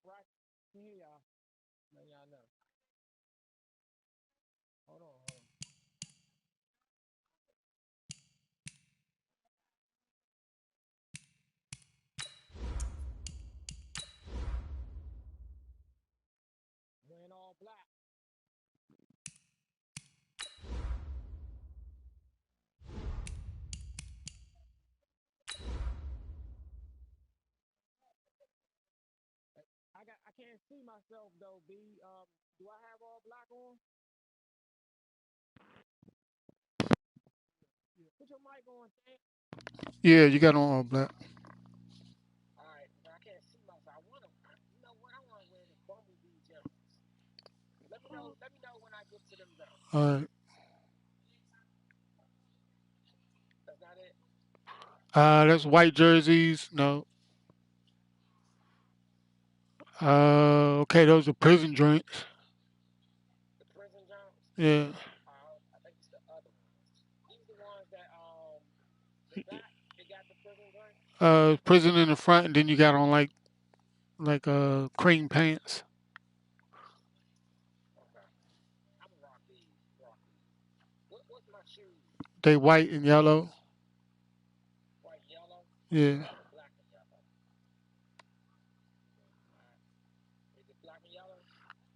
right here, y'all. Let y'all know. Hold on. Wearing all black. I can't see myself though, B. Do I have all black on? Yeah. Put your mic on, Sam. Yeah, you got on all black. All right, I can't see myself. You know what? I want to wear the Bumblebee jerseys. Let me know when I get to them though. All right. That's not it. That's white jerseys. No. Okay, those are prison joints. The prison jumps. Yeah. I think it's the other ones. These the ones that the back they got the prison joint. Prison in the front, and then you got on like cream pants. Okay. I'm a rock these. What's my shoes? They white and yellow. White, yellow. Yeah. Black and yellow. Is it black and yellow?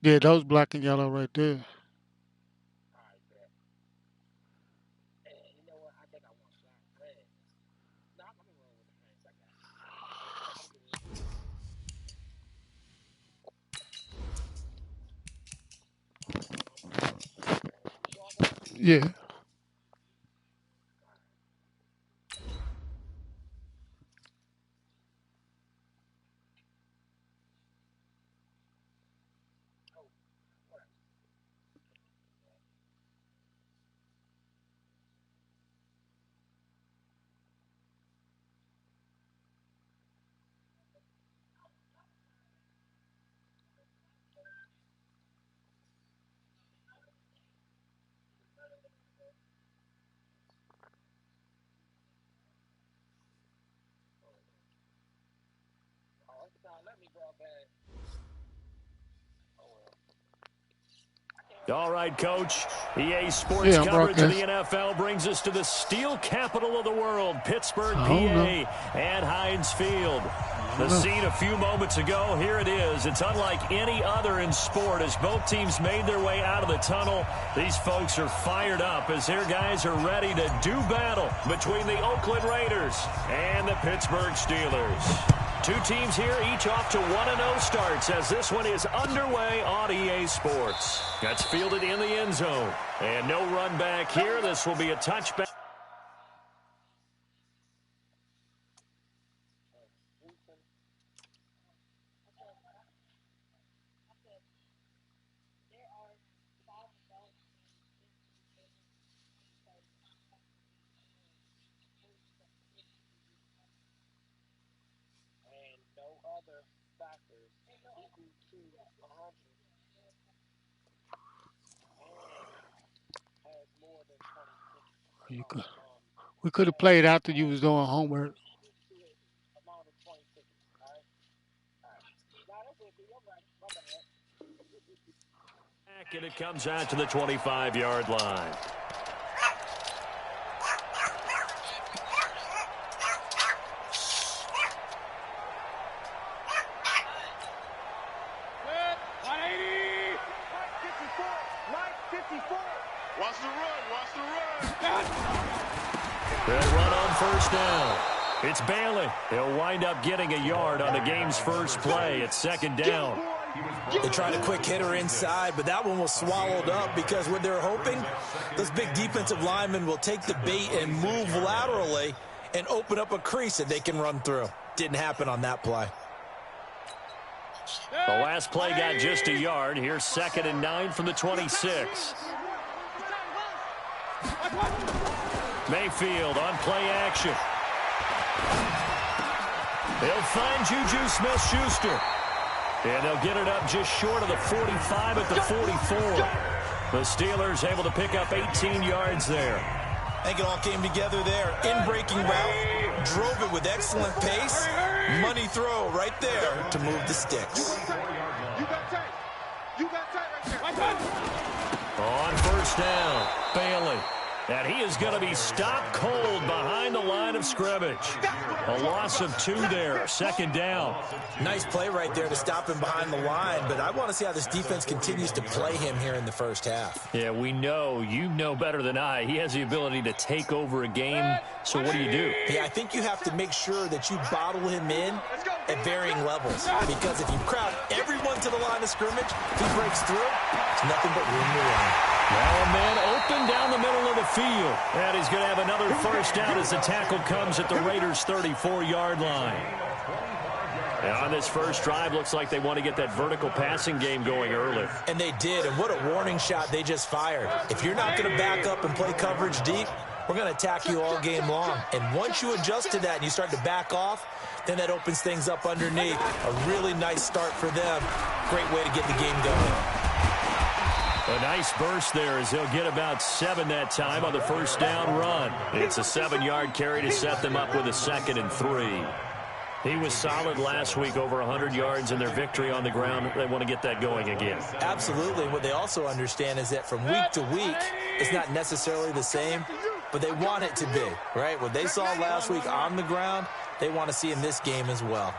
Yeah, those black and yellow right there. All right, bet. And you know what? I think I want black reds. No, I'm gonna roll with the pants I got. Yeah. Let me go ahead. All right, Coach. EA Sports Yeah, I'm coverage of the broadcast. NFL brings us to the steel capital of the world, Pittsburgh, I PA, don't know. and Heinz Field. The scene a few moments ago, here it is. It's unlike any other in sport. As both teams made their way out of the tunnel, these folks are fired up as their guys are ready to do battle between the Oakland Raiders and the Pittsburgh Steelers. Two teams here, each off to 1-0 starts as this one is underway on EA Sports. That's fielded in the end zone. And no run back here. This will be a touchback. And no other factors equal to 100 and has more than 20 tickets. We could have played after you was doing homework. Amount of 20 tickets. All right. Now that's it. You're right. My bad. And it comes out to the 25-yard line. They'll run on first down. It's Bailey. He'll wind up getting a yard on the game's first play. It's second down. They tried a quick hitter inside, but that one was swallowed up because what they're hoping, those big defensive linemen will take the bait and move laterally and open up a crease that they can run through. Didn't happen on that play. The last play got just a yard. Here's 2nd and 9 from the 26. Mayfield on play action. They'll find Juju Smith-Schuster. And they'll get it up just short of the 45 at the 44. The Steelers able to pick up 18 yards there. I think it all came together there. In-breaking route, drove it with excellent pace, Money throw right there to move the sticks. On first down, Bailey. And he is going to be stopped cold behind the line of scrimmage. A loss of 2 there, second down. Nice play right there to stop him behind the line, but I want to see how this defense continues to play him here in the first half. Yeah, we know, you know better than I, he has the ability to take over a game, so what do you do? Yeah, I think you have to make sure that you bottle him in at varying levels, because if you crowd everyone to the line of scrimmage, if he breaks through, it's nothing but room to run. Now a man open down the middle of the field, and he's going to have another first down as the tackle comes at the Raiders' 34-yard line. And on this first drive, looks like they want to get that vertical passing game going early. And they did, and what a warning shot they just fired. If you're not going to back up and play coverage deep, we're going to attack you all game long. And once you adjust to that and you start to back off, then that opens things up underneath. A really nice start for them. Great way to get the game going. A nice burst there as they'll get about 7 that time on the first down run. It's a 7-yard carry to set them up with a 2nd and 3. He was solid last week, over 100 yards in their victory on the ground. They want to get that going again. Absolutely. What they also understand is that from week to week, it's not necessarily the same, but they want it to be, right? What they saw last week on the ground, they want to see in this game as well.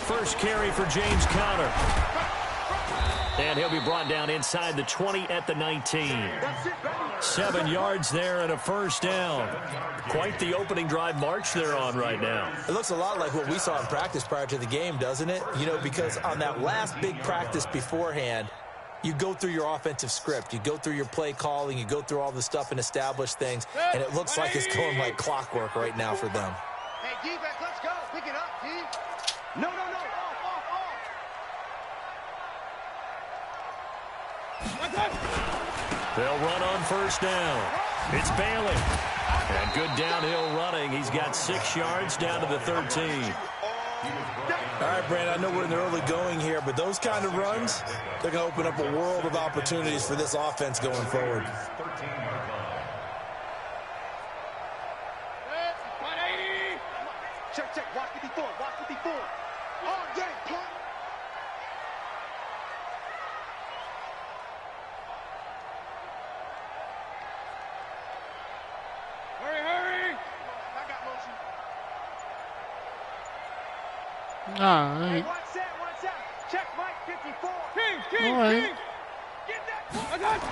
First carry for James Conner. And he'll be brought down inside the 20 at the 19. 7 yards there and a first down. Quite the opening drive march they're on right now. It looks a lot like what we saw in practice prior to the game, doesn't it? You know, because on that last big practice beforehand, you go through your offensive script. You go through your play calling. You go through all the stuff and establish things. And it looks like it's going like clockwork right now for them. Hey, defense, let's go. Pick it up, D. No. Off. They'll run on first down. It's Bailey. And good downhill running. He's got 6 yards down to the 13. All right, Brandon, I know we're in the early going here, but those kind of runs, they're going to open up a world of opportunities for this offense going forward. Check. Watch 54. Oh, yeah, punt. Hurry. I got motion. Hey, One set. Check, Mike, 54. King. all right. Get that. I got it.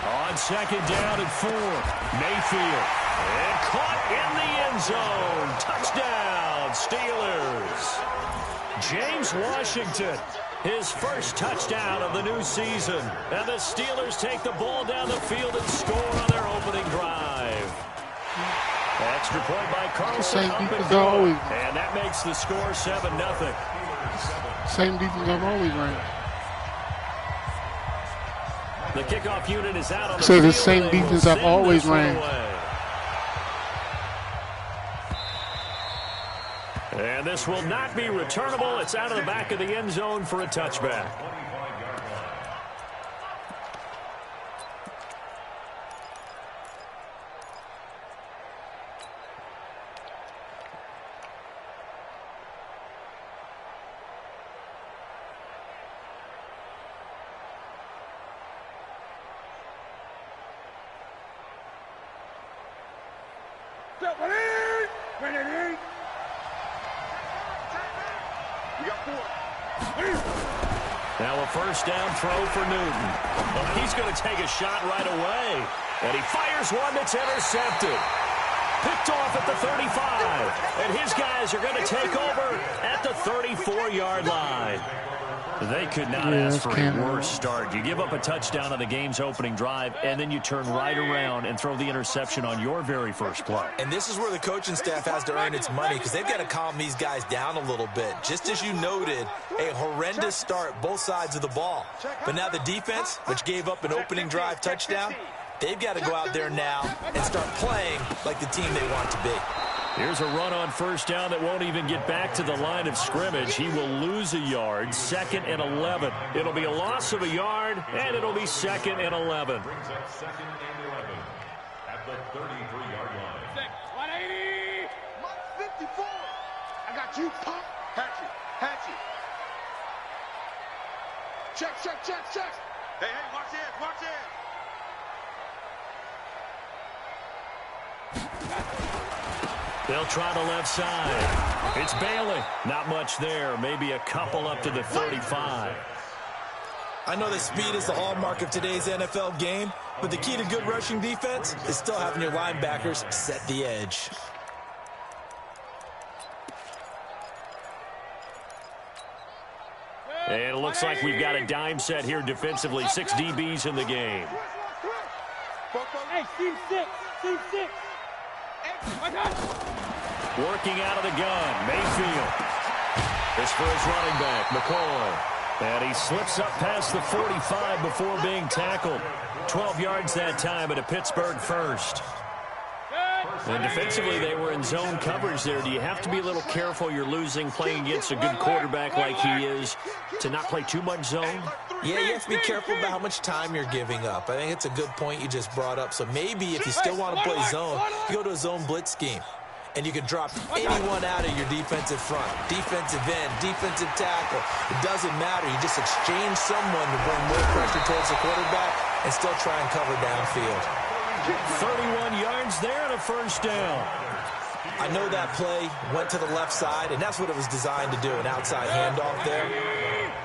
On second down and 4. Mayfield. And caught in the end zone. Touchdown, Steelers. James Washington, his first touchdown of the new season. And the Steelers take the ball down the field and score on their opening drive. Extra point by Carlson. Same defense always. And that makes the score 7-0. Same defense I've always ran. The kickoff unit is out on the So field. the same defense I've always ran. And this will not be returnable. It's out of the back of the end zone for a touchback. Now a first down throw for Newton. Well, he's going to take a shot right away. And he fires one that's intercepted. Picked off at the 35. And his guys are going to take over at the 34-yard line. They could not ask for a worse start. You give up a touchdown on the game's opening drive, and then you turn right around and throw the interception on your very first play. And this is where the coaching staff has to earn its money, because they've got to calm these guys down a little bit. Just as you noted, a horrendous start both sides of the ball. But now the defense, which gave up an opening drive touchdown, they've got to go out there now and start playing like the team they want to be. Here's a run on first down that won't even get back to the line of scrimmage. He will lose a yard, 2nd and 11. It'll be a loss of a yard, and it'll be 2nd and 11. Brings up 2nd and 11 at the 33-yard line. you pump. Hatchet. Hatchet. Check, check, check, check. Hey, hey, watch it, watch it. They'll try the left side. It's Bailey. Not much there. Maybe a couple up to the 35. I know that speed is the hallmark of today's NFL game, but the key to good rushing defense is still having your linebackers set the edge. And it looks like we've got a dime set here defensively. 6 DBs in the game. Hey, team 6. Team 6. Working out of the gun, Mayfield. This for his running back, McCoy. And he slips up past the 45 before being tackled. 12 yards that time at a Pittsburgh first. And defensively, they were in zone coverage there. Do you have to be a little careful you're losing playing against a good quarterback like he is to not play too much zone? Yeah, you have to be careful about how much time you're giving up. I think it's a good point you just brought up. So maybe if you still want to play zone, you go to a zone blitz scheme. And you can drop anyone out of your defensive front, defensive end, defensive tackle. It doesn't matter. You just exchange someone to bring more pressure towards the quarterback and still try and cover downfield. 31 yards there and a first down. I know that play went to the left side, and that's what it was designed to do, an outside handoff there.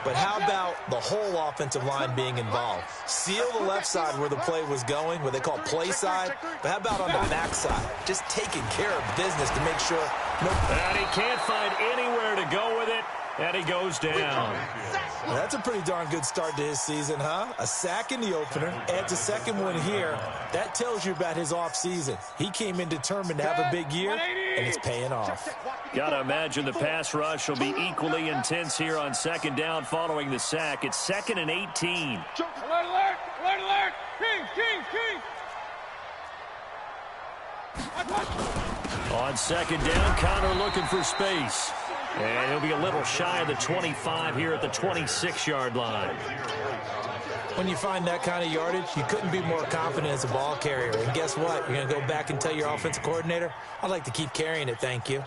But how about the whole offensive line being involved? Seal the left side where the play was going, what they call play side. But how about on the back side? Just taking care of business to make sure. And he can't find anywhere to go with it, and he goes down. Well, that's a pretty darn good start to his season, huh? A sack in the opener, adds a second one here. That tells you about his offseason. He came in determined to have a big year, and it's paying off. Got to imagine the pass rush will be equally intense here on second down following the sack. It's 2nd and 18. Alert, alert, alert, alert. King. On second down, Connor looking for space. And he'll be a little shy of the 25 here at the 26-yard line. When you find that kind of yardage, you couldn't be more confident as a ball carrier. And guess what? You're going to go back and tell your offensive coordinator, I'd like to keep carrying it, thank you.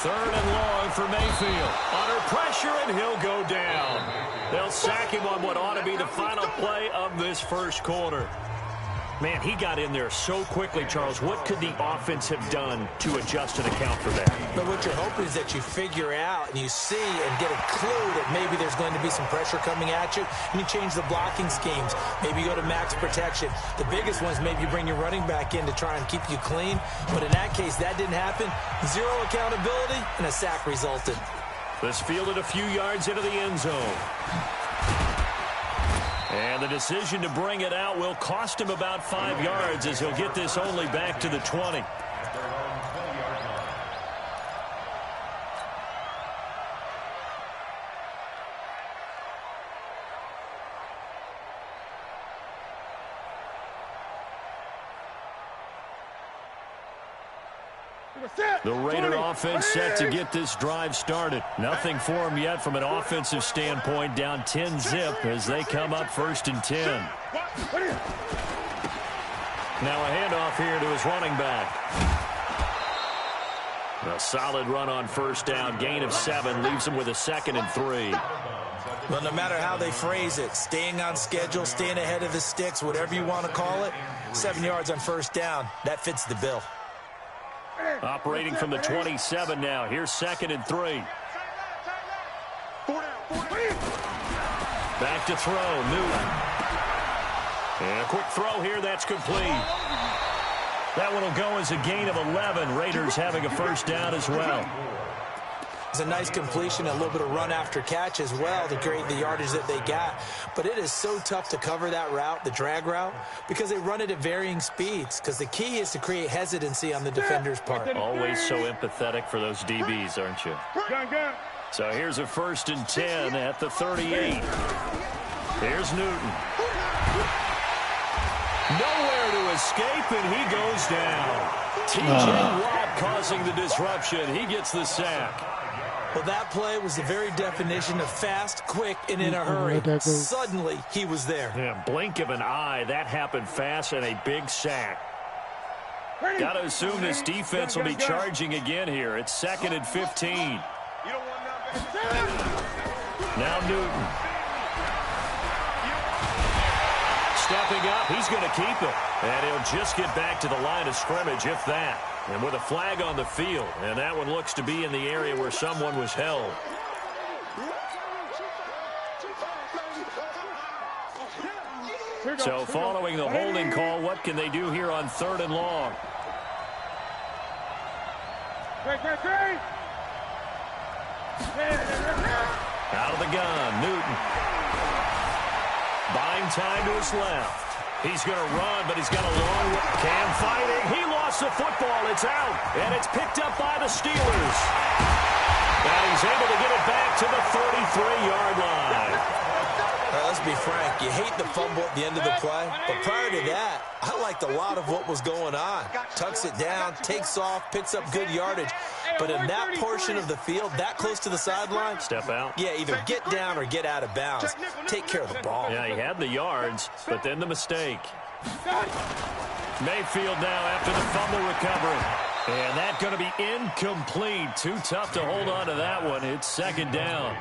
Third and long for Mayfield. Under pressure, and he'll go down. They'll sack him on what ought to be the final play of this first quarter. Man, he got in there so quickly, Charles. What could the offense have done to adjust and account for that? But what you're hoping is that you figure out and you see and get a clue that maybe there's going to be some pressure coming at you, and you change the blocking schemes. Maybe you go to max protection. The biggest one is maybe you bring your running back in to try and keep you clean. But in that case, that didn't happen. Zero accountability, and a sack resulted. This fielded a few yards into the end zone. And the decision to bring it out will cost him about 5 yards as he'll get this only back to the 20. The Raider offense set to get this drive started. Nothing for him yet from an offensive standpoint. Down 10-zip as they come up 1st and 10. Now a handoff here to his running back. A solid run on first down. Gain of 7 leaves him with a 2nd and 3. Well, no matter how they phrase it, staying on schedule, staying ahead of the sticks, whatever you want to call it, 7 yards on first down, that fits the bill. Operating from the 27 now. Here's 2nd and 3. Back to throw. Newton. And a quick throw here. That's complete. That one will go as a gain of 11. Raiders having a first down as well. It's a nice completion, a little bit of run after catch as well to create the yardage that they got. But it is so tough to cover that route, the drag route, because they run it at varying speeds. Because the key is to create hesitancy on the defender's part. Always so empathetic for those DBs, aren't you? So here's a 1st and 10 at the 38. Here's Newton. Nowhere to escape, and he goes down. T.J. Watt causing the disruption. He gets the sack. Well, that play was the very definition of fast, quick, and in a hurry. Suddenly, he was there. Yeah, blink of an eye. That happened fast and a big sack. Got to assume this defense will be charging again here. It's 2nd and 15. Now Newton. Stepping up, he's going to keep it. And he'll just get back to the line of scrimmage, if that. And with a flag on the field. And that one looks to be in the area where someone was held. So following the holding call, what can they do here on 3rd and long? Out of the gun, Newton. Buying time to his left. He's going to run, but he's got a long way. Cam fighting. He lost the football. It's out, and it's picked up by the Steelers. And he's able to get it back to the 33-yard line. Let's be frank. You hate the fumble at the end of the play, but prior to that, I liked a lot of what was going on. Tucks it down, takes off, picks up good yardage. But in that portion of the field, that close to the sideline, step out. Yeah, either get down or get out of bounds. Take care of the ball. Yeah, he had the yards, but then the mistake. Mayfield now after the fumble recovery. And that's going to be incomplete. Too tough to hold on to that one. It's 2nd down.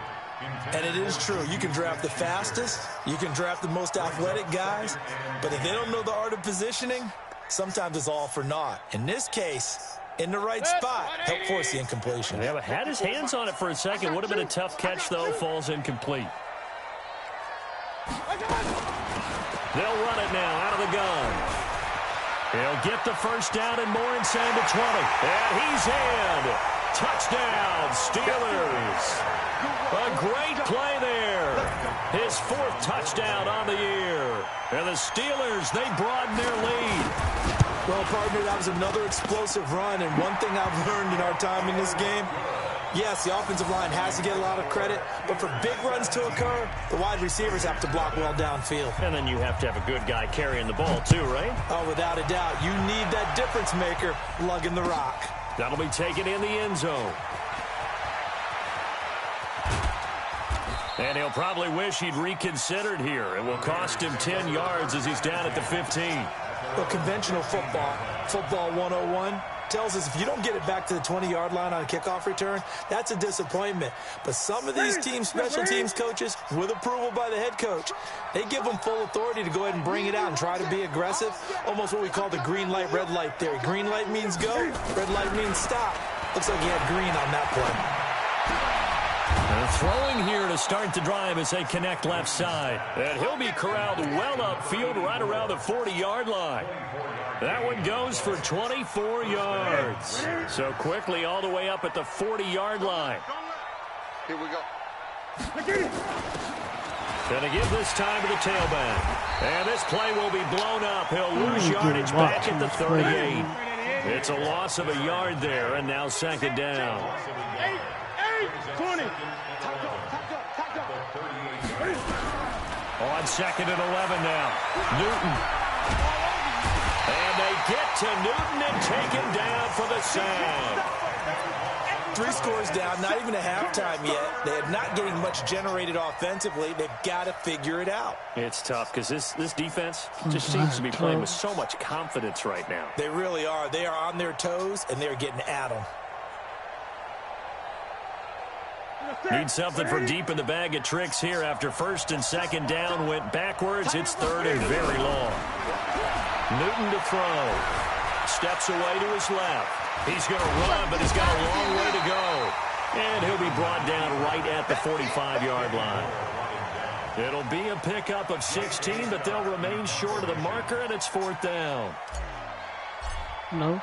And it is true. You can draft the fastest. You can draft the most athletic guys. But if they don't know the art of positioning, sometimes it's all for naught. In this case, in the right spot, help force the incompletion. Yeah, but had his hands on it for a second. Would have been a tough catch, though. Falls incomplete. They'll run it now out of the gun. He'll get the first down and more inside the 20. And he's in. Touchdown, Steelers. A great play there. His 4th touchdown on the year. And the Steelers, they broaden their lead. Well, partner, that was another explosive run. And one thing I've learned in our time in this game, yes, the offensive line has to get a lot of credit, but for big runs to occur, the wide receivers have to block well downfield. And then you have to have a good guy carrying the ball too, right? Oh, without a doubt. You need that difference maker lugging the rock. That'll be taken in the end zone. And he'll probably wish he'd reconsidered here. It will cost him 10 yards as he's down at the 15. Well, conventional football 101, tells us if you don't get it back to the 20-yard line on a kickoff return, that's a disappointment. But some of these teams, special teams coaches, with approval by the head coach, they give them full authority to go ahead and bring it out and try to be aggressive, almost what we call the green light, red light theory. Green light means go, red light means stop. Looks like he had green on that play. And throwing here to start the drive as they connect left side. And he'll be corralled well upfield right around the 40-yard line. That one goes for 24 yards. So quickly all the way up at the 40-yard line. Here we go. Going to give this time to the tailback. And this play will be blown up. He'll lose yardage back at the 38. It's a loss of a yard there, and now 2nd down. 20. On 2nd and 11 now. Newton. And they get to Newton and take him down for the sack. 3 scores down, not even a halftime yet. They're not getting much generated offensively. They've got to figure it out. It's tough because this defense just seems to be playing with so much confidence right now. They really are. They are on their toes, and they're getting at them. Need something for deep in the bag of tricks here after 1st and 2nd down went backwards. It's 3rd and very long. Newton to throw. Steps away to his left. He's going to run, but he's got a long way to go. And he'll be brought down right at the 45-yard line. It'll be a pickup of 16, but they'll remain short of the marker, and it's 4th down. No.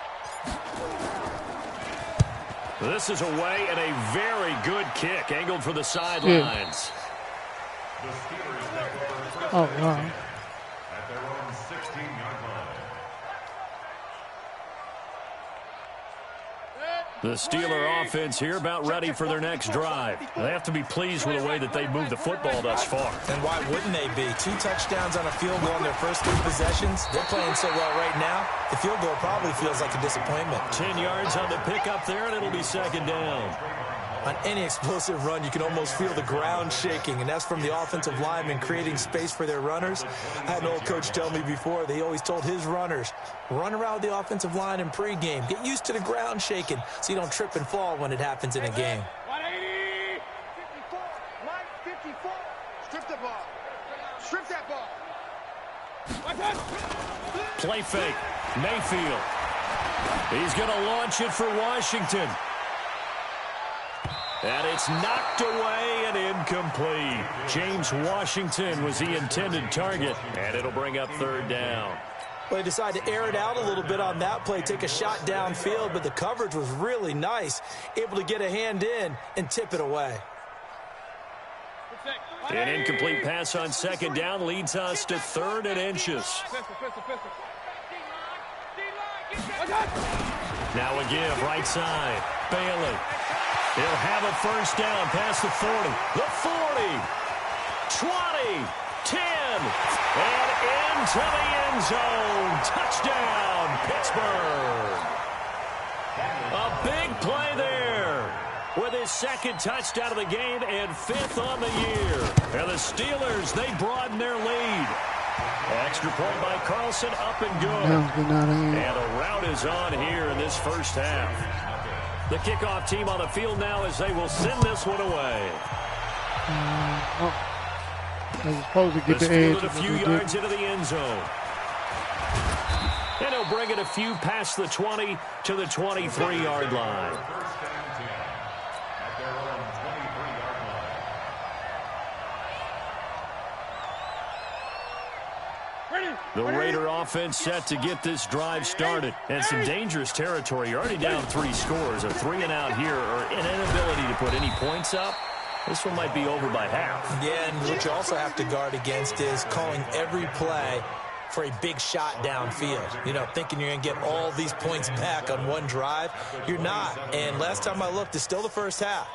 This is away and a very good kick angled for the sidelines. Oh, wow. At their own 16-yard line. The Steeler offense here about ready for their next drive. They have to be pleased with the way that they've moved the football thus far. And why wouldn't they be? 2 touchdowns on a field goal in their first 3 possessions. They're playing so well right now, the field goal probably feels like a disappointment. 10 yards on the pickup there, and it'll be second down. On any explosive run, you can almost feel the ground shaking, and that's from the offensive linemen creating space for their runners. I had an old coach tell me before, they always told his runners, run around the offensive line in pregame. Get used to the ground shaking so you don't trip and fall when it happens in a game. 180. 54. Mike, 54. Strip the ball. Strip that ball. Play fake. Mayfield. He's going to launch it for Washington. And it's knocked away and incomplete. James Washington was the intended target, and it'll bring up third down. Well, they decided to air it out a little bit on that play, take a shot downfield, but the coverage was really nice, able to get a hand in and tip it away. An incomplete pass on second down leads us to 3rd and inches. Now a give, right side. Bailey. He'll have a first down past the 40. The 40. 20. 10. And into the end zone. Touchdown, Pittsburgh. A big play there with his 2nd touchdown of the game and 5th on the year. And the Steelers, they broaden their lead. Extra point by Carlson, up and good. And a rout is on here in this first half. The kickoff team on the field now as they will send this one away. They're supposed to get the edge. A few yards into the end zone. And he'll bring it a few past the 20 to the 23-yard line. The Raider offense set to get this drive started. And some dangerous territory. You're already down 3 scores. A 3-and-out here or an inability to put any points up. This one might be over by half. Yeah, and what you also have to guard against is calling every play for a big shot downfield. You know, thinking you're going to get all these points back on one drive. You're not. And last time I looked, it's still the first half.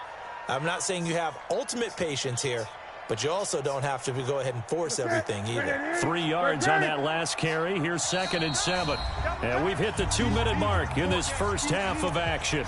I'm not saying you have ultimate patience here, but you also don't have to go ahead and force everything either. 3 yards on that last carry. Here's 2nd and 7. And we've hit the 2-minute mark in this first half of action.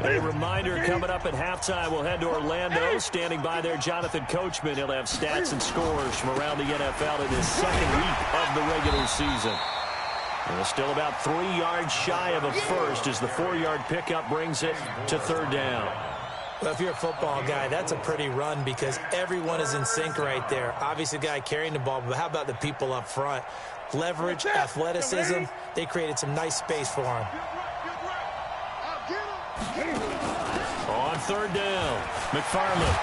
A reminder coming up at halftime, we'll head to Orlando. Standing by there, Jonathan Coachman. He'll have stats and scores from around the NFL in his 2nd week of the regular season. And still about 3 yards shy of a first as the 4-yard pickup brings it to 3rd down. Well, if you're a football guy, that's a pretty run because everyone is in sync right there. Obviously, the guy carrying the ball, but how about the people up front? Leverage, athleticism, they created some nice space for him. On 3rd down, McFarland.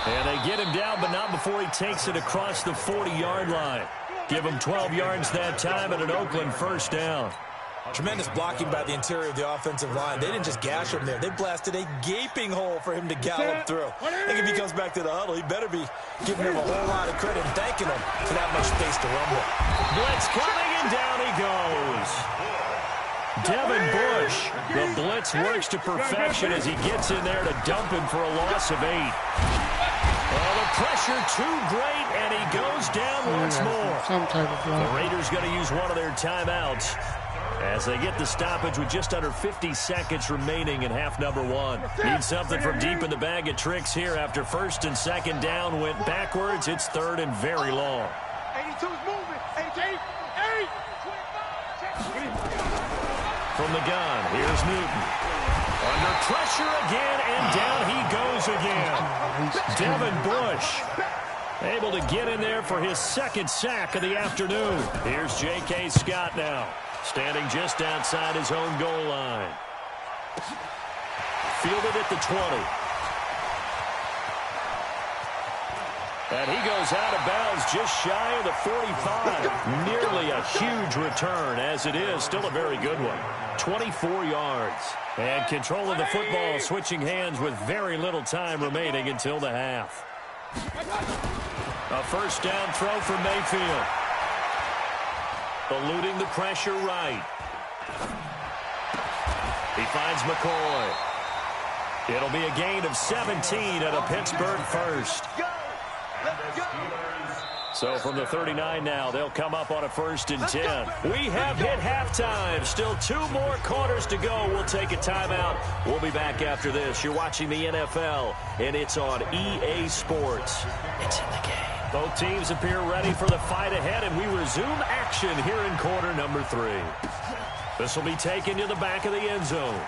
And they get him down, but not before he takes it across the 40-yard line. Give him 12 yards that time and an Oakland first down. Tremendous blocking by the interior of the offensive line. They didn't just gash him there. They blasted a gaping hole for him to gallop through. I think if he comes back to the huddle, he better be giving him a whole lot of credit and thanking him for that much space to rumble. Blitz coming, and down he goes. Devin Bush. The blitz works to perfection as he gets in there to dump him for a loss of 8. Well, the pressure too great, and he goes down once more. Some type of block. The Raiders going to use one of their timeouts as they get the stoppage with just under 50 seconds remaining in half number 1. Need something from deep in the bag of tricks here after 1st and 2nd down went backwards. It's 3rd and very long. 82's moving. 88. From the gun, here's Newton. Under pressure again, and down he goes again. Devin Bush able to get in there for his 2nd sack of the afternoon. Here's J.K. Scott now, standing just outside his own goal line. Fielded at the 20. And he goes out of bounds just shy of the 45. Nearly a huge return. As it is, still a very good one. 24 yards. And control of the football switching hands with very little time remaining until the half. A first down throw for Mayfield. Eluding the pressure right. He finds McCoy. It'll be a gain of 17 at a Pittsburgh first. So from the 39 now, they'll come up on a 1st and 10. We have hit halftime. Still 2 more quarters to go. We'll take a timeout. We'll be back after this. You're watching the NFL, and it's on EA Sports. It's in the game. Both teams appear ready for the fight ahead, and we resume action here in quarter number 3. This will be taken to the back of the end zone.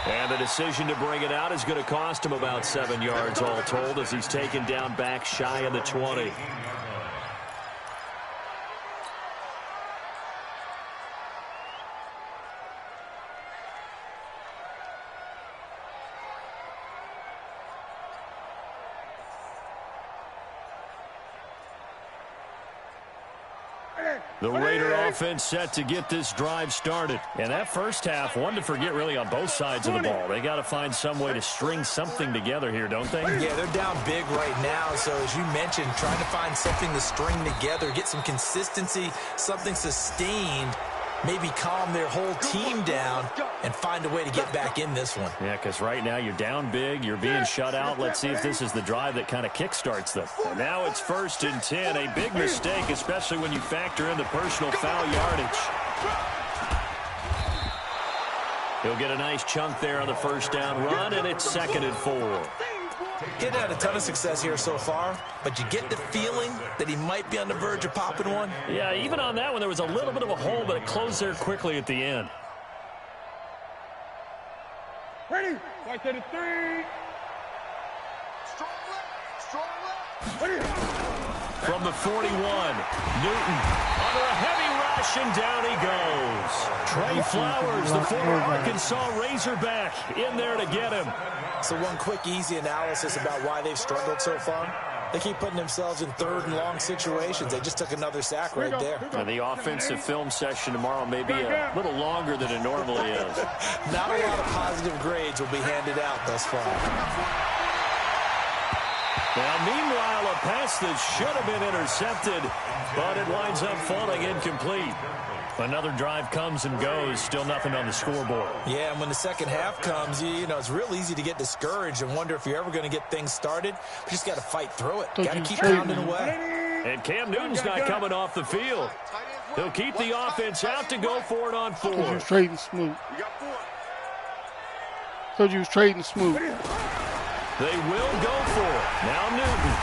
And the decision to bring it out is going to cost him about 7 yards all told as he's taken down back shy of the 20. The Raider offense set to get this drive started. And that first half, one to forget really on both sides of the ball. They got to find some way to string something together here, don't they? Yeah, they're down big right now. So as you mentioned, trying to find something to string together, get some consistency, something sustained, maybe calm their whole team down and find a way to get back in this one. Yeah, because right now you're down big, you're being shut out. Let's see if this is the drive that kind of kickstarts them. And now it's 1st and 10, a big mistake, especially when you factor in the personal foul yardage. He'll get a nice chunk there on the first down run, and it's 2nd and 4. Hitta had a ton of success here so far, but you get the feeling that he might be on the verge of popping one. Yeah, even on that one, there was a little bit of a hole, but it closed there quickly at the end. Ready? Right to the 3. Strong left. Ready? From the 41, Newton under a heavy rush, and down he goes. Trey Flowers, the former Arkansas Razorback, in there to get him. So one quick, easy analysis about why they've struggled so far. They keep putting themselves in 3rd and long situations. They just took another sack right there. And the offensive film session tomorrow may be a little longer than it normally is. Not a lot of positive grades will be handed out thus far. Now, meanwhile, a pass that should have been intercepted, but it winds up falling incomplete. Another drive comes and goes, still nothing on the scoreboard. Yeah, and when the second half comes, you know, it's real easy to get discouraged and wonder if you're ever going to get things started. You just got to fight through it. Got to keep pounding away. And Cam Newton's not coming off the field. He'll keep the offense out to go for it on 4. Told you was trading smooth. Told you was trading smooth. They will go for it. Now Newton.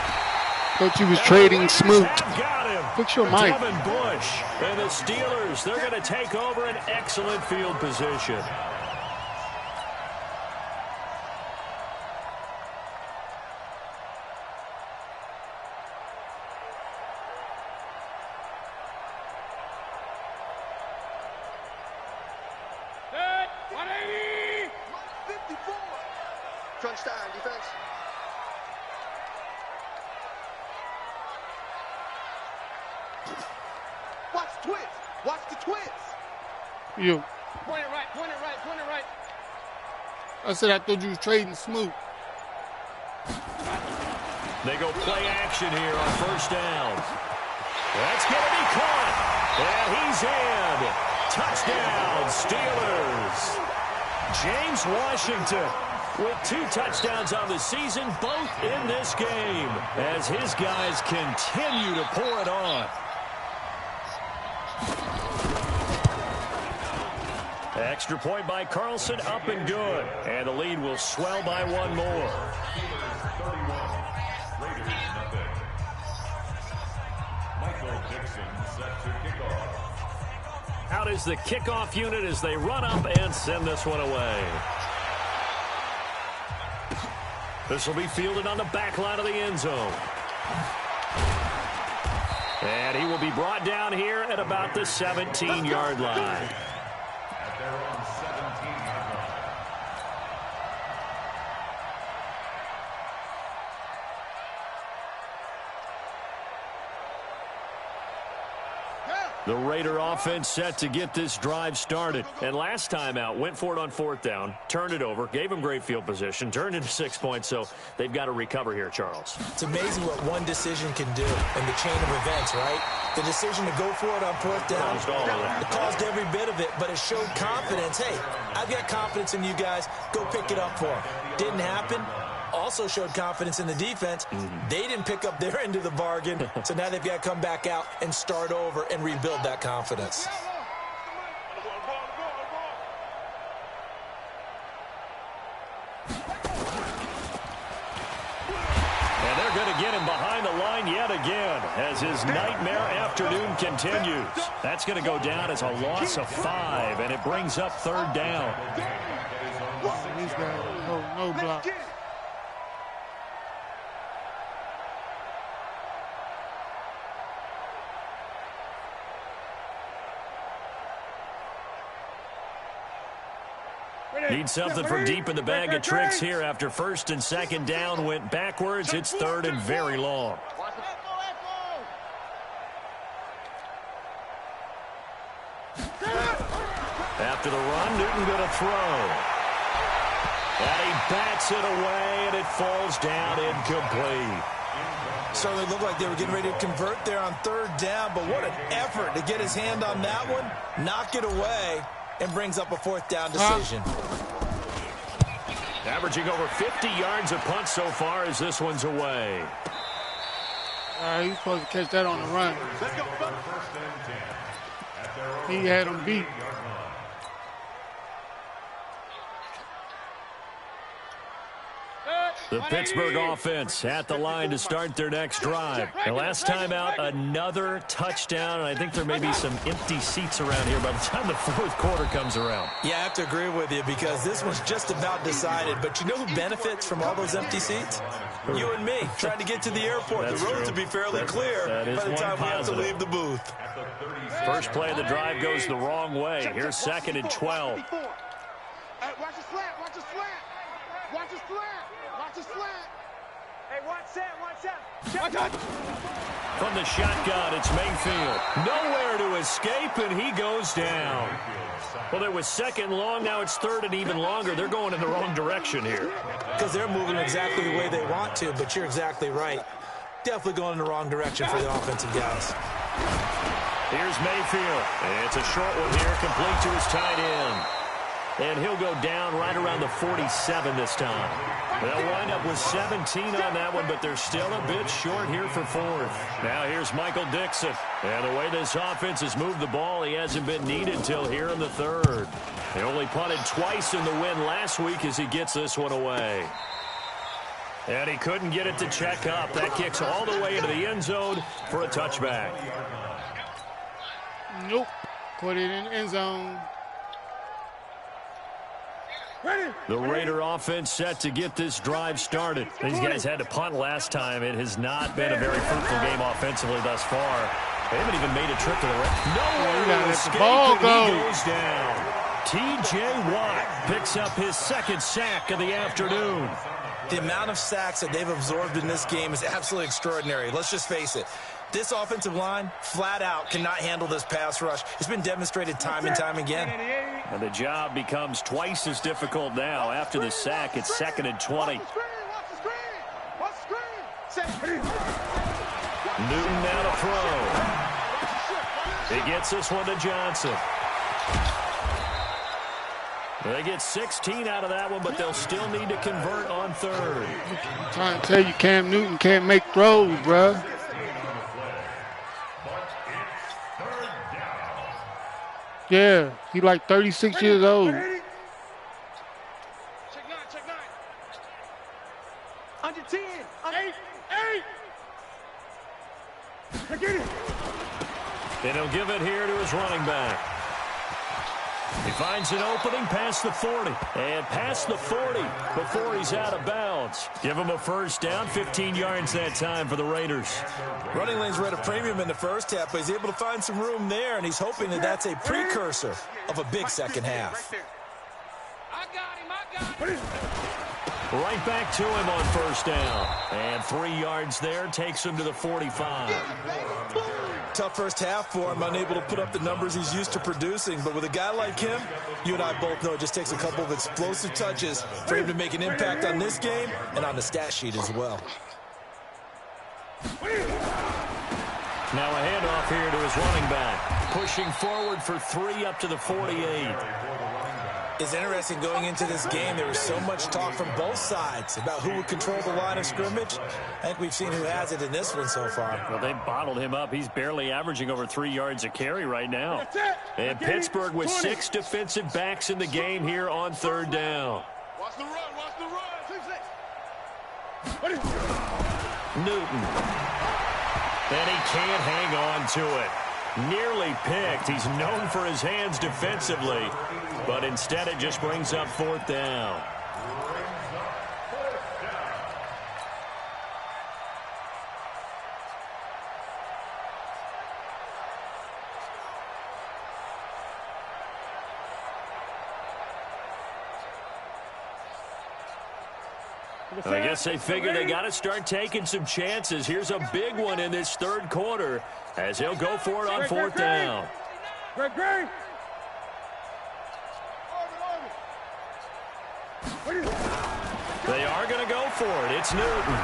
Thought you was trading smooth. Got him. Fix your mic. Devin Bush and the Steelers, they're going to take over an excellent field position. Set. 180. 54. Crunch time, defense. Watch the twins. Watch the twins. You. Point it right, point it right, point it right. I said I thought you was trading smooth. They go play action here on first down. That's going to be caught. And he's in. Touchdown, Steelers. James Washington with 2 touchdowns on the season, both in this game, as his guys continue to pour it on. Extra point by Carlson, up and good. And the lead will swell by 1 more. Out is the kickoff unit as they run up and send this one away. This will be fielded on the back line of the end zone. And he will be brought down here at about the 17-yard line. At their own 17-yard line. 2 The Raider offense set to get this drive started. And last time out, went for it on 4th down, turned it over, gave them great field position, turned into 6 points, so they've got to recover here, Charles. It's amazing what one decision can do in the chain of events, right? The decision to go for it on 4th down, it caused every bit of it, but it showed confidence. Hey, I've got confidence in you guys. Go pick it up for them. Didn't happen. Also showed confidence in the defense. They didn't pick up their end of the bargain, so now they've got to come back out and start over and rebuild that confidence. And they're going to get him behind the line yet again as his nightmare afternoon continues. That's going to go down as a loss of 5, and it brings up 3rd down. These guys, no block. Need something from deep in the bag of tricks here after 1st and 2nd down went backwards. It's 3rd and very long. After the run, Newton going to throw. And he bats it away, and it falls down incomplete. Certainly looked like they were getting ready to convert there on 3rd down, but what an effort to get his hand on that one, knock it away, and brings up a 4th down decision. Averaging over 50 yards a punt so far as this one's away. He's supposed to catch that on the run. He had him beat. The Pittsburgh offense at the line to start their next drive. The last time out, another touchdown, and I think there may be some empty seats around here by the time the 4th quarter comes around. Yeah, I have to agree with you because this one's just about decided. But you know who benefits from all those empty seats? You and me, trying to get to the airport. The roads will be fairly clear by the time we have to leave the booth. First play of the drive goes the wrong way. Here's 2nd and 12. Watch the slant, watch the slant. Watch the slant. Watch the slant. Hey, watch that. From the shotgun, it's Mayfield. Nowhere to escape, and he goes down. Well, there was 2nd long. Now it's 3rd and even longer. They're going in the wrong direction here. Because they're moving exactly the way they want to, but you're exactly right. Definitely going in the wrong direction for the offensive guys. Here's Mayfield. It's a short one here, complete to his tight end. And he'll go down right around the 47 this time. They'll wind up with 17 on that one, but they're still a bit short here for 4th. Now here's Michael Dixon. And the way this offense has moved the ball, he hasn't been needed till here in the 3rd. They only punted twice in the win last week as he gets this one away. And he couldn't get it to check up. That kicks all the way into the end zone for a touchback. Nope. Put it in the end zone. The Raider offense set to get this drive started. These guys had to punt last time. It has not been a very fruitful game offensively thus far. They haven't even made a trip to the red. Nowhere to escape, and he goes down. T.J. Watt picks up his 2nd sack of the afternoon. The amount of sacks that they've absorbed in this game is absolutely extraordinary. Let's just face it. This offensive line, flat out, cannot handle this pass rush. It's been demonstrated time and time again. And the job becomes twice as difficult now. After the sack, it's 2nd and 20. Newton now to throw. He gets this one to Johnson. They get 16 out of that one, but they'll still need to convert on 3rd. I'm trying to tell you, Cam Newton can't make throws, bruh. Yeah, he like 36 years old. Check 9. Under 10. Under 8. Get it. And he'll give it here to his running back. He finds an opening past the 40. And past the 40 before he's out of bounds. Give him a 1st down, 15 yards that time for the Raiders. Running lanes were at a premium in the first half, but he's able to find some room there, and he's hoping that that's a precursor of a big second half. I got him. Right back to him on 1st down. And 3 yards there takes him to the 45. tough first half for him, unable to put up the numbers he's used to producing. But with a guy like him, you and I both know it just takes a couple of explosive touches for him to make an impact on this game and on the stat sheet as well. Now a handoff here to his running back. Pushing forward for 3 up to the 48. It's interesting going into this game. There was so much talk from both sides about who would control the line of scrimmage. I think we've seen who has it in this one so far. Well, they bottled him up. He's barely averaging over 3 yards a carry right now. And Pittsburgh with 6 defensive backs in the game here on 3rd down. Watch the run, watch the run. Newton. And he can't hang on to it. Nearly picked. He's known for his hands defensively, but instead it just brings up 4th down. I guess they figure they got to start taking some chances. Here's a big one in this 3rd quarter as he'll go for it on 4th down. They are going to go for it. It's Newton.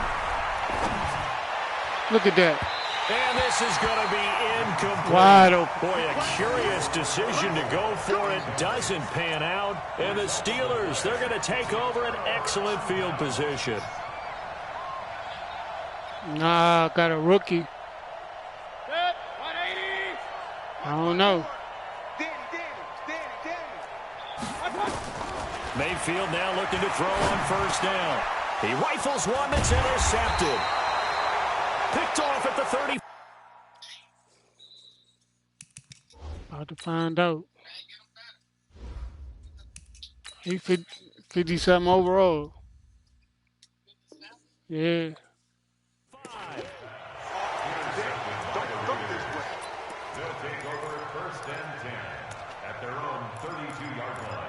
Look at that. And this is going to be incomplete. Wide open. Boy, a curious decision to go for it. Doesn't pan out. And the Steelers, they're going to take over an excellent field position. Nah, got a rookie. I don't know. Mayfield now looking to throw on 1st down. He rifles one that's intercepted. Picked off at the 30. About to find out. He 50-something overall. Yeah. 5. They'll take over 1st and 10 at their own 32-yard line.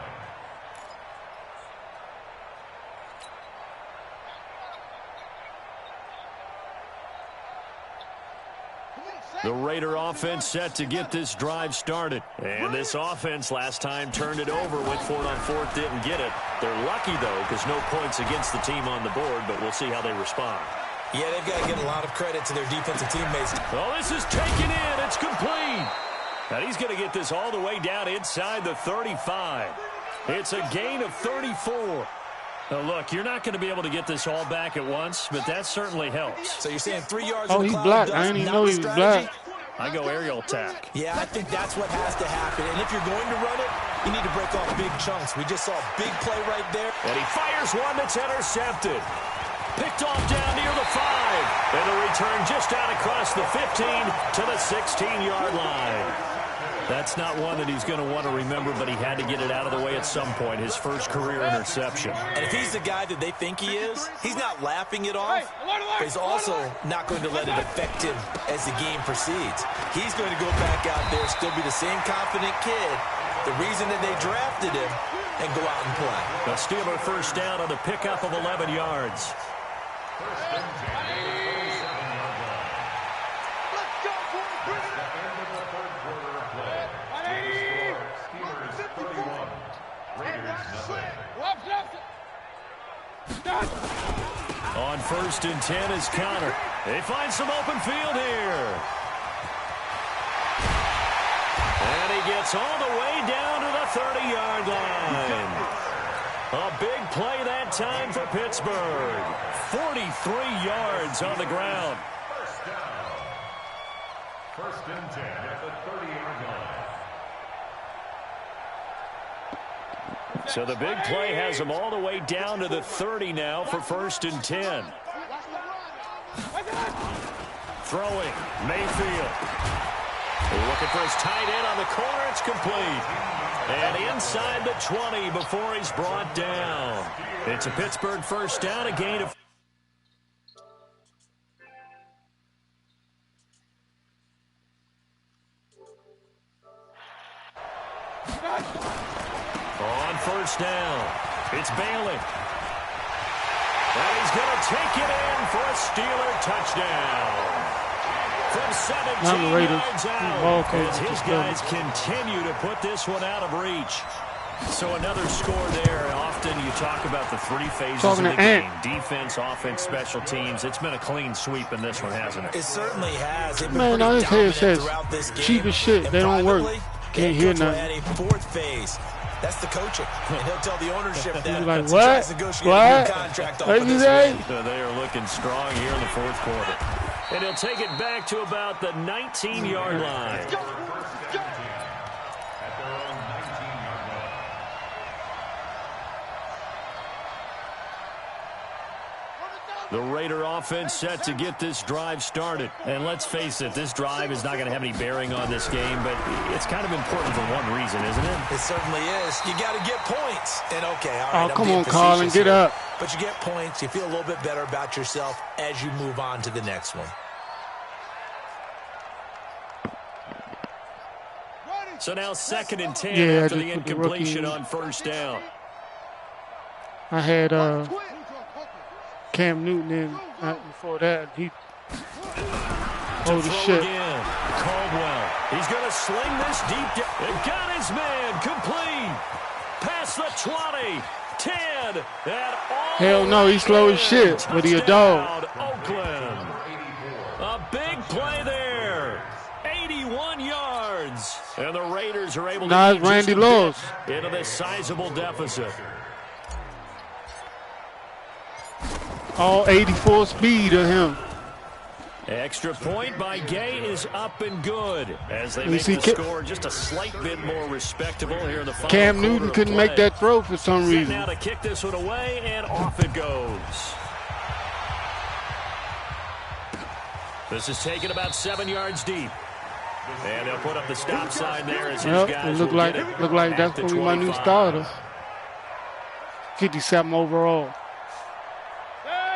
The Raider offense set to get this drive started. And this offense last time turned it over, went for it on 4th, didn't get it. They're lucky, though, because no points against the team on the board, but we'll see how they respond. Yeah, they've got to give a lot of credit to their defensive teammates. Oh, this is taken in. It's complete. And he's going to get this all the way down inside the 35. It's a gain of 34. Now, look, you're not going to be able to get this all back at once, but that certainly helps. So you're saying 3 yards Oh, in the he cloud blocked. does I didn't even not know the he was strategy? blocked. I go aerial attack. Yeah, I think that's what has to happen. And if you're going to run it, you need to break off big chunks. We just saw a big play right there. And he fires one that's intercepted. Picked off down near the 5. And the return just out across the 15 to the 16-yard line. That's not one that he's going to want to remember, but he had to get it out of the way at some point, his first career interception. And if he's the guy that they think he is, he's not laughing it off, but he's also not going to let it affect him as the game proceeds. He's going to go back out there, still be the same confident kid, the reason that they drafted him, and go out and play. The Steeler 1st down on the pickup of 11 yards. 1st and 10. On 1st and 10 is Connor. They find some open field here. And he gets all the way down to the 30-yard line. A big play that time for Pittsburgh. 43 yards on the ground. 1st down. 1st and 10 at the 30-yard line. So the big play has them all the way down to the 30 now for 1st and 10. Throwing, Mayfield. Looking for his tight end on the corner. It's complete. And inside the 20 before he's brought down. It's a Pittsburgh 1st down, a gain of... On 1st down, it's Bailey. And he's going to take it in for a Steeler touchdown. from 17 Not the Raiders. yards out. Ballcoach. As his guys continue to put this one out of reach. So another score there. Often you talk about the three phases of the game. Defense, offense, special teams. It's been a clean sweep in this one, hasn't it? It certainly has. Man, all his head says cheap as shit. They don't work. Can't hear nothing. At a fourth phase. That's the coaching. And he'll tell the ownership that like, he what? tries to negotiate a new contract off of this win. They are looking strong here in the fourth quarter. And he'll take it back to about the 19-yard line. The Raider offense set to get this drive started. And let's face it, this drive is not going to have any bearing on this game, but it's kind of important for one reason, isn't it? It certainly is. You got to get points. And okay, all right. Oh, come on, Colin, get up. But you get points. You feel a little bit better about yourself as you move on to the next one. So now 2nd and 10 after the incompletion on first down. I had Cam Newton in before that. He holy shit. Again. Caldwell. He's going to sling this deep. It got his man complete. Past the 20, 10, and all. Hell no, he's slow as shit, but he a dog. Oakland. A big play there. 81 yards. And the Raiders are able to Now it's Randy Laws into this sizable deficit. All 84 speed of him. Extra point by Gay is up and good as they make the score just a slight bit more respectable here in the final Cam Newton couldn't make that throw for some reason. Now to kick this one away, and off it goes. This is taken about 7 yards deep. And they'll put up the stop sign there as his guys look like that's going to be my new starter. 57 overall.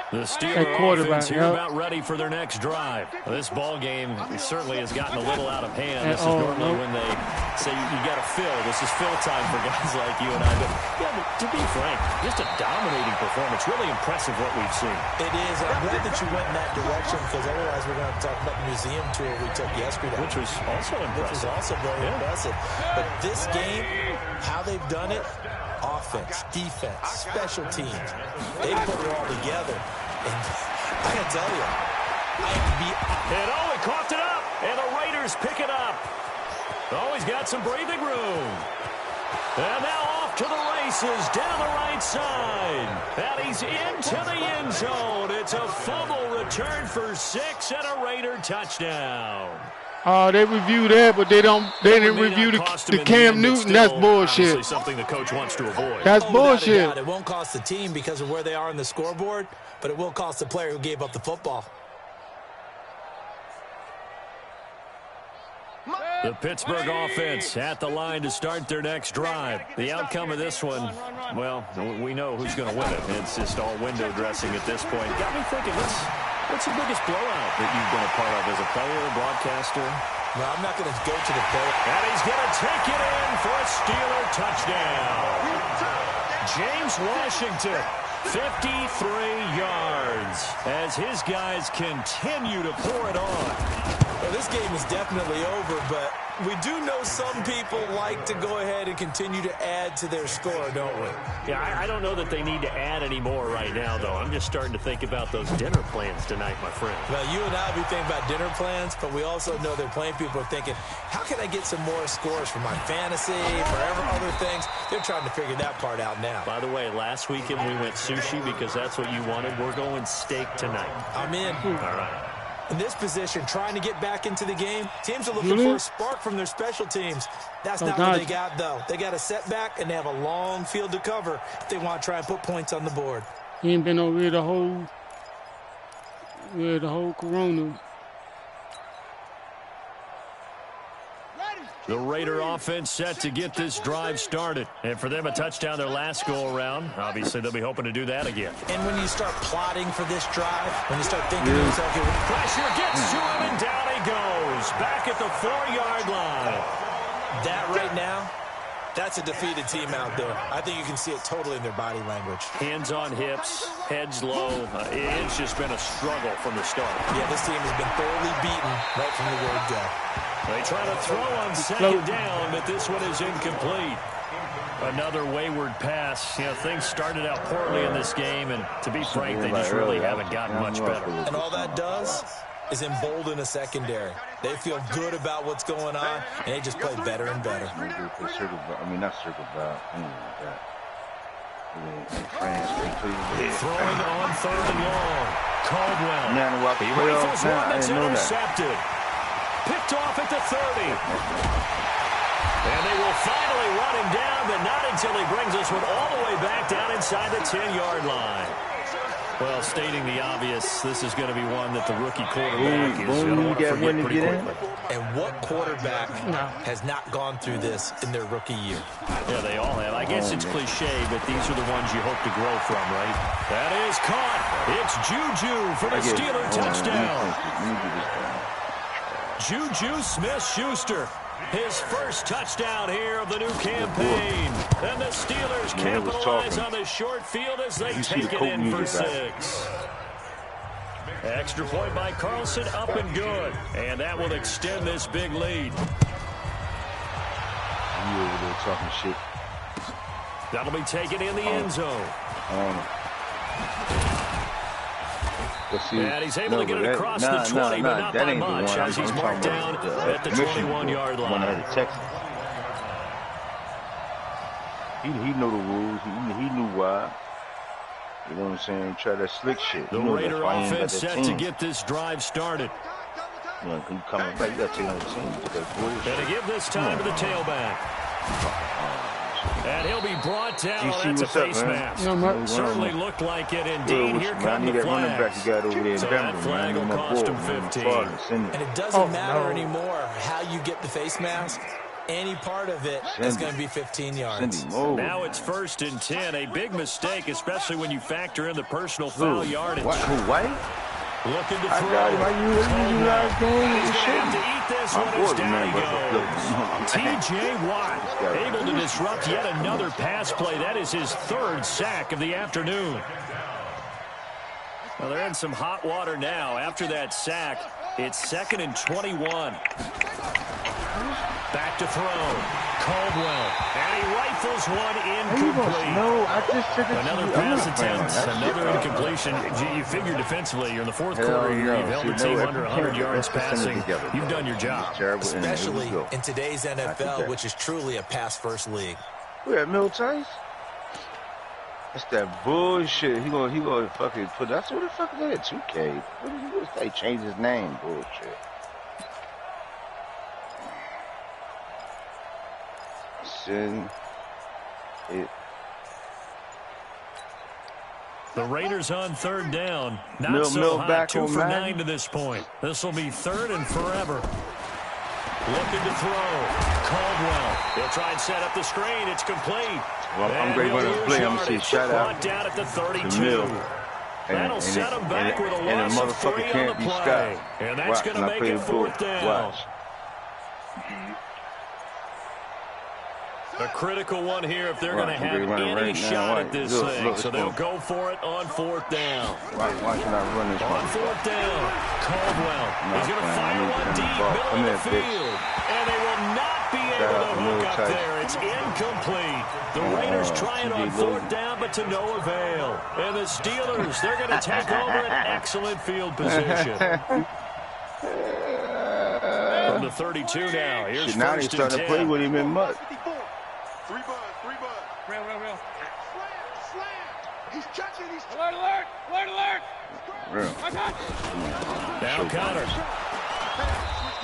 The Steelers offense here about ready for their next drive. This ball game certainly has gotten a little out of hand. This is normally when they say you got to fill. This is fill time for guys like you and I. But to be frank, just a dominating performance. Really impressive what we've seen. It is. I'm glad that you went in that direction because otherwise we're going to talk about the museum tour we took yesterday. Which was also impressive. Which was also very impressive. But this game, how they've done it, offense, defense, special teams, they put it all together. And I gotta tell you, he coughed it up, and the Raiders pick it up. Oh, he's got some breathing room. And now off to the races down the right side. And he's into the end zone. It's a fumble return for 6 and a Raider touchdown. They reviewed that, but they didn't review the Cam Newton. That's bullshit. Something the coach wants to avoid. That's bullshit. It won't cost the team because of where they are on the scoreboard, but it will cost the player who gave up the football. The Pittsburgh offense at the line to start their next drive. The outcome of this one, well, we know who's going to win it. It's just all window dressing at this point. Got me thinking, what's the biggest blowout that you've been a part of as a player, broadcaster? No, I'm not going to go to the play. And he's going to take it in for a Steeler touchdown. James Washington, 53 yards as his guys continue to pour it on. Well, this game is definitely over, but we do know some people like to go ahead and continue to add to their score, don't we? Yeah, I don't know that they need to add any more right now, though. I'm just starting to think about those dinner plans tonight, my friend. Well, you and I, we think about dinner plans, but we also know they're playing people are thinking, how can I get some more scores for my fantasy, for other things? They're trying to figure that part out now. By the way, last weekend we went sushi because that's what you wanted. We're going steak tonight. I'm in. All right. In this position, trying to get back into the game, teams are looking for a spark from their special teams. That's not what they got, though. They got a setback, and they have a long field to cover if they want to try and put points on the board. He ain't been over here the whole corona. The Raider offense set to get this drive started. And for them, a touchdown their last go-around. Obviously, they'll be hoping to do that again. And when you start plotting for this drive, when you start thinking to yourself, pressure gets to him, and down he goes. Back at the 4-yard line. That right now That's a defeated team out there. I think you can see it totally in their body language. Hands on hips, heads low. It's just been a struggle from the start. Yeah, this team has been thoroughly beaten right from the word go. They try to throw on second down, but this one is incomplete. Another wayward pass. You know, things started out poorly in this game, and to be frank, they just really haven't gotten much better. And all that does is embolden a secondary. They feel good about what's going on, and they just play better and better. I mean, not circle back. Throwing on third and long. Caldwell. He rifles one that's intercepted. Picked off at the 30. And they will finally run him down, but not until he brings this one all the way back down inside the 10-yard line. Well, stating the obvious, this is going to be one that the rookie quarterback is going to want to forget pretty quickly. And what quarterback has not gone through this in their rookie year? Yeah, they all have. I guess it's cliche, but these are the ones you hope to grow from, right? That is caught. It's Juju for the Steeler touchdown. Juju Smith-Schuster. His first touchdown here of the new campaign. And the Steelers capitalize on the short field as they take it in for 6. Extra point by Carlson, up and good. And that will extend this big lead. You over there talking shit. That'll be taken in the end zone. And he's able to get it across the 20, but not by much, as he's marked down at the 21-yard line. He knew the rules. He knew why. You know what I'm saying? Try that slick shit. The Raider offense set to get this drive started. You know, he coming back. You got to take on the team. And to give this time to the tailback. And he'll be brought down. That's a face mask. Certainly looked like it indeed. Here come the flags. So that flag will cost him 15. And it doesn't matter anymore how you get the face mask. Any part of it is going to be 15 yards. Now it's 1st and 10. A big mistake, especially when you factor in the personal foul yardage. Looking to throw. He's going to have to eat this one as down he goes. T.J. Watt able to disrupt yet another pass play. That is his 3rd sack of the afternoon. Well, they're in some hot water now. After that sack, it's 2nd and 21. Back to throw. Caldwell. And he rifles one incomplete. Another pass attempt. Another incompletion. You figure defensively, you're in the 4th quarter here. You've held the team under 100 yards passing. You've done your job. Especially in today's NFL, which is truly a pass-first league. We're at Mill Tice. That's that bullshit. He gonna fucking put. That's what the fuck is that? 2K. What did he say? Change his name. Bullshit. The Raiders on 3rd down. Not so hot. 2 for 9 to this point. This will be 3rd and forever. Looking to throw. Caldwell. He'll try and set up the screen. It's complete. Well, I'm great with the play. I'm going to see shout out down at the 32. That'll set him back with a loss of 3 on the play. And that's going to make it 4th down. A critical one here if they're going to have any shot at this thing. So they'll go for it on 4th down. Why should I run this one? On 4th down, Caldwell. He's going to fire one deep, middle of the field. And they will not be able to hook up there. It's incomplete. The Raiders trying on 4th down, but to no avail. And the Steelers, they're going to take over an excellent field position. From the 32 now. Here's now he's 1st and 10. starting to play with him in mud. 3 bud. Real. Slam. He's catching. Alert. Real. Now Connor.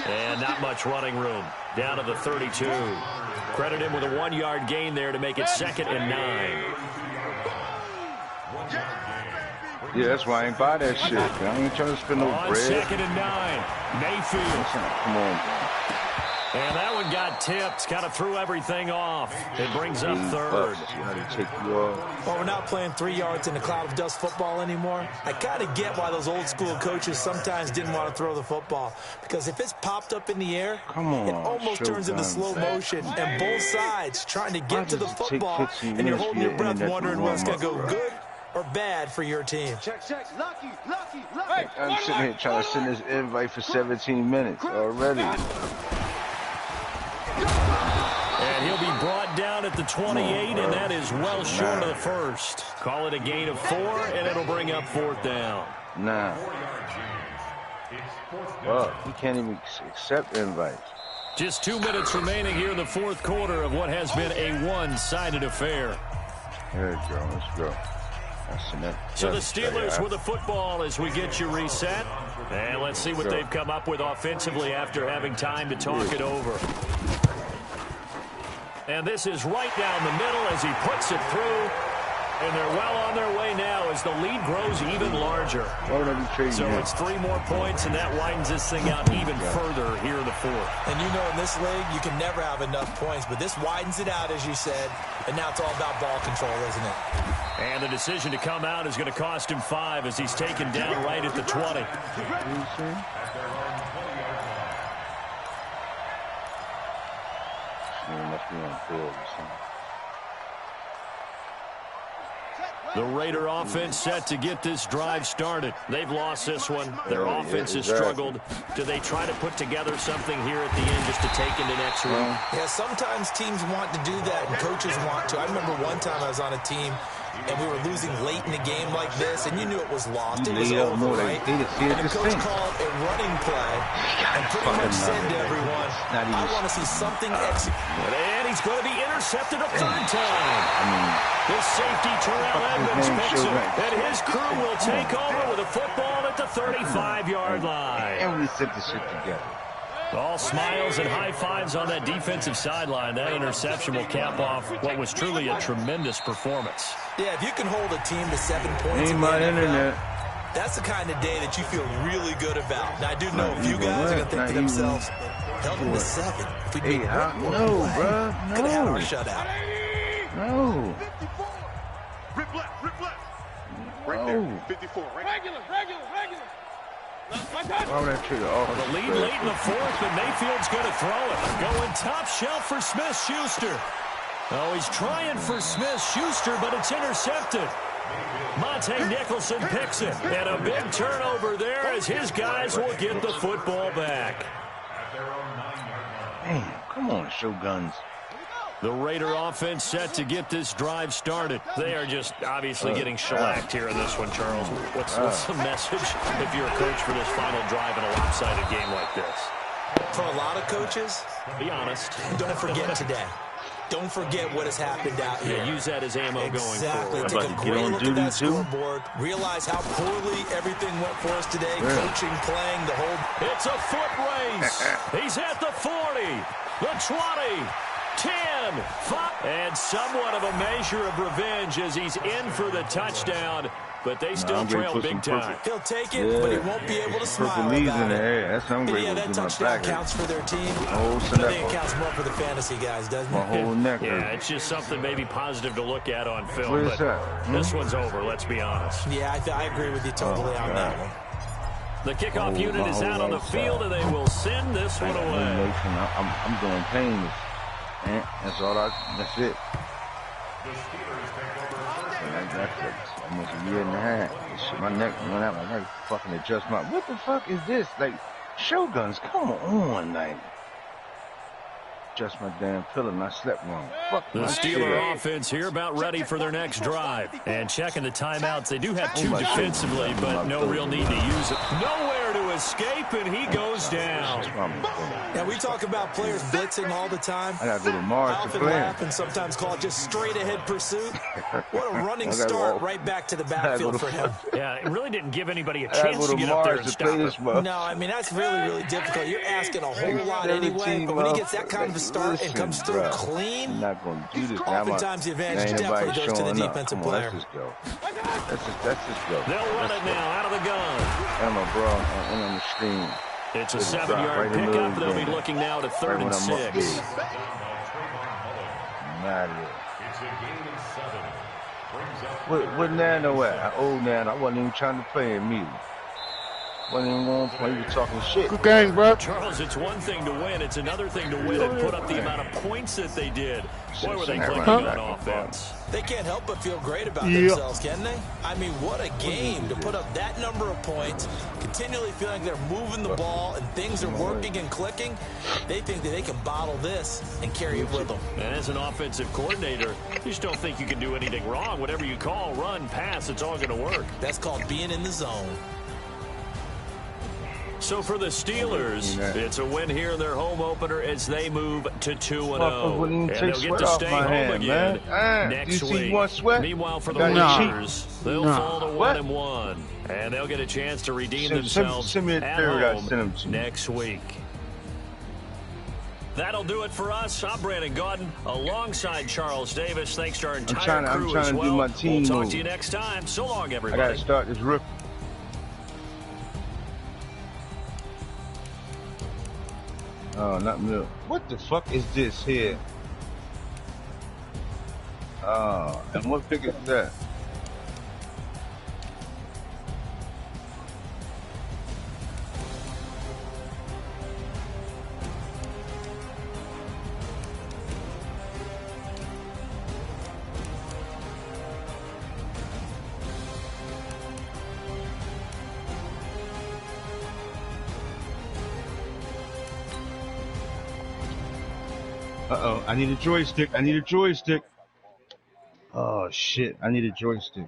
And not much running room. Down to the 32. Credit him with a 1-yard gain there to make it 2nd and 9. Yeah, that's why I ain't buy that shit. I ain't trying to spend no bread. 2nd and 9. Mayfield. Come on. And that one got tipped. Kind of threw everything off. It brings up third. Well, we're not playing 3 yards in a cloud of dust football anymore. I kind of get why those old school coaches sometimes didn't want to throw the football. Because if it's popped up in the air, it almost turns into slow motion. And both sides trying to get to the football. And you're holding your breath wondering what's going to go good or bad for your team. Check. Lucky. I'm sitting here trying to send this invite for 17 minutes already. And he'll be brought down at the 28, and that is well short of the first. Call it a gain of 4, and it'll bring up 4th down. Nah. Well, he can't even accept invites. Just 2 minutes remaining here in the 4th quarter of what has been a one-sided affair. There you go. Let's go. So the Steelers with the football as we get you reset. And let's see what they've come up with offensively after having time to talk it over. And this is right down the middle as he puts it through. And they're well on their way now as the lead grows even larger. So it's 3 more points, and that widens this thing out even further here in the 4th. And you know in this league, you can never have enough points, but this widens it out, as you said. And now it's all about ball control, isn't it? And the decision to come out is going to cost him 5 as he's taken down right at the 20. The Raider offense set to get this drive started. They've lost this one. Their offense has struggled. Do they try to put together something here at the end just to take into next week? Yeah, sometimes teams want to do that and coaches want to. I remember one time I was on a team and we were losing late in a game like this, and you knew it was lost. It was over, right? And the coach called a running play and pretty much said to everyone, I want to see something executed. And he's going to be intercepted a 3rd time. This safety, Terrell Edmonds, picks him, and his crew will take over with a football at the 35-yard line. And we set the shit together. All smiles and high fives on that defensive sideline. That interception will cap off what was truly a tremendous performance. Yeah, if you can hold a team to 7 points in the NFL, that's the kind of day that you feel really good about. Now, I do know a few guys are going to think to themselves, held them to 7. If we beat no, bro. No. Could have had our shutout. No. Rip left. Right there. 54. Regular. The lead late in the 4th, and Mayfield's going to throw it. Going top shelf for Smith-Schuster. Oh, he's trying for Smith-Schuster, but it's intercepted. Monte Nicholson picks it, and a big turnover there as his guys will get the football back. Damn, come on, Shoguns. The Raider offense set to get this drive started. They are just obviously getting shellacked here in this one, Charles. What's the message if you're a coach for this final drive in a lopsided game like this? For a lot of coaches, be honest. Don't forget today. Don't forget what has happened out here. Yeah, use that as ammo going forward. Take a great look at that scoreboard. Realize how poorly everything went for us today. Coaching, playing, the whole... It's a foot race. He's at the 40, the 20, 10, 5, and somewhat of a measure of revenge as he's in for the touchdown. But they still trail big time. He'll take it, but he won't be able to smile about it. That's hungry. Yeah, that touchdown counts for their team. I think it counts more for the fantasy guys, doesn't it? My whole neck. Yeah, it's just something maybe positive to look at on film. But this one's over, let's be honest. Yeah, I agree with you totally on that one. The kickoff unit is out on the field, and they will send this one away. I'm doing pain. That's all that's it. That's almost a year and a half. My neck went out. I fucking adjust my. What the fuck is this? Like, Shoguns, come on, like. Adjust my damn pillow and I slept wrong. Fuck the Steeler offense here about ready for their next drive. And checking the timeouts. They do have 2 defensively, but no real need to use it. Nowhere to escape, and he goes down. Now, we talk about players blitzing all the time. I got to go to Mars to play. Laugh and sometimes call it just straight-ahead pursuit. What a running start right back to the backfield for him. Yeah, it really didn't give anybody a chance to get up there and stop him. No, I mean, that's really, really difficult. You're asking a whole lot anyway, but when he gets that kind of a start and comes through clean, I'm not going to do this. Oftentimes the advantage definitely goes to the defensive player. Let's just go. Let's just go. They'll run it now out of the gun. And my bro, and on the screen. It's a 7-yard pickup. They'll be looking now to 3rd and 6. What Nano at? Old Nano. I wasn't even trying to play him either. Wasn't even going to play. He was talking shit. Good game, bro. Charles, it's one thing to win. It's another thing to win and put up the amount of points that they did. Boy, were they clicking on offense. They can't help but feel great about themselves, can they? I mean, what a game to put up that number of points, continually feeling like they're moving the ball and things are working and clicking. They think that they can bottle this and carry it with them. And as an offensive coordinator, you just don't think you can do anything wrong. Whatever you call, run, pass, it's all going to work. That's called being in the zone. So for the Steelers, it's a win here in their home opener as they move to 2-0. And they'll get to stay home again next week. Meanwhile, for the Raiders, they'll fall to 1-1. And they'll get a chance to redeem themselves at home next week. That'll do it for us. I'm Brandon Gotw alongside Charles Davis. Thanks to our entire crew as well. We'll talk to you next time. So long, everybody. I got to start this rookie. Oh, not milk. What the fuck is this here? Oh, and what pick is that? Uh-oh, I need a joystick. I need a joystick. Oh, shit. I need a joystick.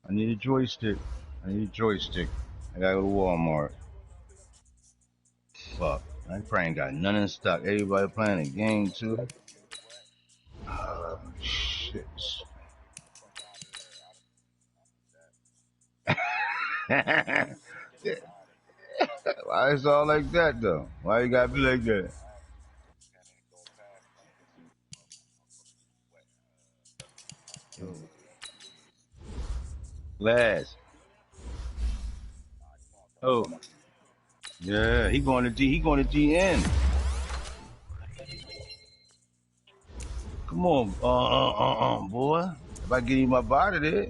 I need a joystick. I need a joystick. I gotta go to Walmart. Fuck. I probably ain't got none in stock. Everybody playing a game, too. Oh, shit. Why it's all like that, though? Why you gotta be like that? Last. Oh. Yeah, he going to DN. Come on, boy. If I get him my body there.